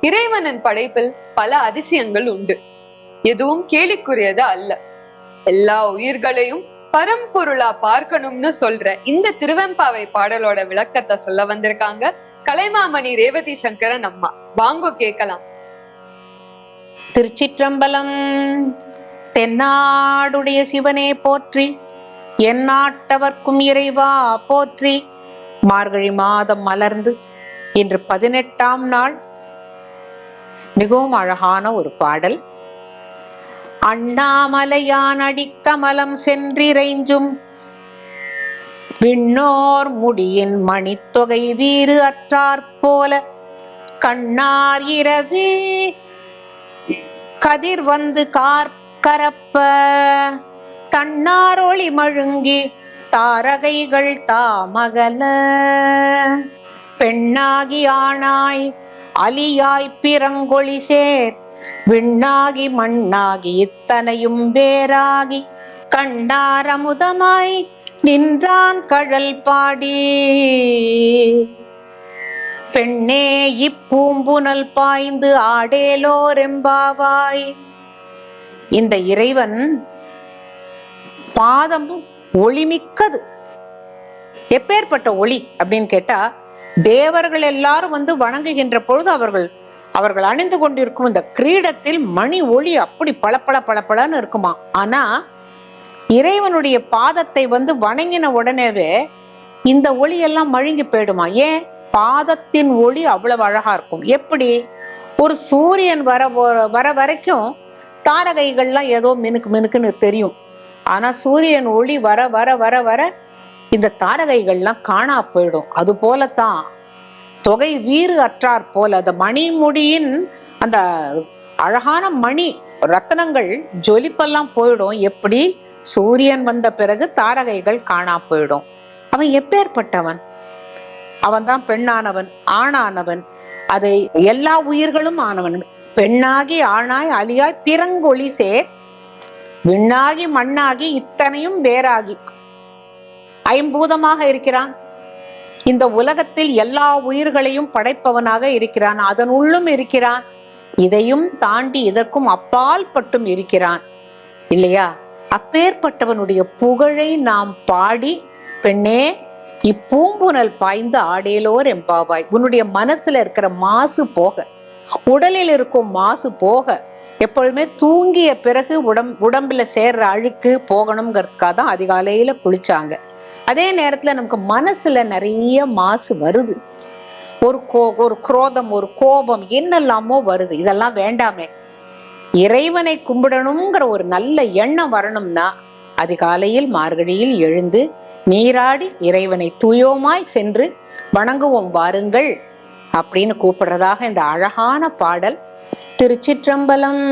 இறைவனின் படைப்பில் பல அதிசயங்கள் உண்டு. எதுவும் கேலிக்குரியது அல்ல. எல்லா உயிர்களையும் பரம்பொருளா பார்க்கணும்னு சொல்ற இந்த திருவெம்பாவை பாடலோட விளக்கத்தை சொல்ல வந்திருக்காங்க கலைமாமணி ரேவதி சங்கரன் அம்மா. வாங்கோ கேட்கலாம். திருச்சிற்றம்பலம். தென்னாடுடைய சிவனே போற்றி, எந்நாட்டவர்க்கும் இறைவா போற்றி. மார்கழி மாதம் மலர்ந்து இன்று 18ஆம் நாள். மிகவும் அழகான ஒரு பாடல். அண்ணாமலையான் அடிக்கமலம் சென்றிறைஞ்சும் விண்ணோர் முடியின் மணித்தொகை வீறு அற்றாற்போல கண்ணார் இரவே கதிர் வந்து கார்கரப்ப தன்னார் ஒளி மழுங்கி தாரகைகள் தாமகல பெண்ணாகி ஆணாய் அலியாய் பிறங்கொழி சேர் விண்ணாகி மண்ணாகி இத்தனையும் வேறாகி கண்டார் அமுதமாய் நின்றான் கழல் பாடி பெண்ணே இப்பூம்புனல் பாய்ந்து ஆடேலோரெம்பாவாய். இந்த இறைவன் பாதம் ஒளிமிக்கது. எப்பேற்பட்ட ஒளி அப்படின்னு கேட்டா, தேவர்கள் எல்லாரும் வந்து வணங்குகின்ற பொழுது அவர்கள் அணிந்து கொண்டிருக்கும் இந்த கிரீடத்தில் மணி ஒளி அப்படி பளபளன்னு இருக்குமா. ஆனா இறைவனுடைய பாதத்தை வந்து வணங்கின உடனேவே இந்த ஒளி எல்லாம் மழுங்கி போயிடுமா. ஏன்? பாதத்தின் ஒளி அவ்வளவு அழகா இருக்கும். எப்படி? ஒரு சூரியன் வர வரைக்கும் தாரகைகள்லாம் ஏதோ மினுக்குன்னு தெரியும். ஆனா சூரியன் ஒளி வர வர வர வர இந்த தாரகைகள்லாம் காணா போயிடும். அது போலத்தான் தொகை வீறு அற்றார் போல அந்த மணிமுடியின் அந்த அழகான மணி ரத்தனங்கள் ஜொலிப்பெல்லாம் போயிடும். எப்படி? சூரியன் வந்த பிறகு தாரகைகள் காணா போயிடும். அவன் எப்பேற்பட்டவன்? அவன் தான் பெண்ணானவன், ஆணானவன், அதை எல்லா உயிர்களும் ஆனவன். பெண்ணாகி ஆணாய் அலியாய் பிறங்கொழி சேர் விண்ணாகி மண்ணாகி இத்தனையும் வேறாகி ஐம்பூதமாக இருக்கிறான். இந்த உலகத்தில் எல்லா உயிர்களையும் படைப்பவனாக இருக்கிறான். அதன் உள்ளும் இருக்கிறான். இதையும் தாண்டி இதற்கும் அப்பால் பட்டும் இருக்கிறான் இல்லையா? அப்பேற்பட்டவனுடைய புகழை நாம் பாடி, பெண்ணே இப்பூம்புனல் பாய்ந்து ஆடேலோர் எம்பாவாய். உன்னுடைய மனசுல இருக்கிற மாசு போக, உடலில் இருக்கும் மாசு போக, எப்பொழுதுமே தூங்கிய பிறகு உடம்புல சேர்ற அழுக்கு போகணுங்கிறதுக்காக தான் அதிகாலையில குளிச்சாங்க. அதே நேரத்துல நமக்கு மனசுல நிறைய மாசு வருது. ஒரு குரோதம், ஒரு கோபம், என்னெல்லாமோ வருது. இதெல்லாம் வேண்டாமே. இறைவனை கும்பிடணுங்கிற ஒரு நல்ல எண்ணம் வரணும்னா அதிகாலையில் மார்கழியில் எழுந்து நீராடி இறைவனை தூயோமாய் சென்று வணங்குவோம் வாருங்கள் அப்படின்னு கூப்பிடுறதாக இந்த அழகான பாடல். திருச்சிற்றம்பலம்.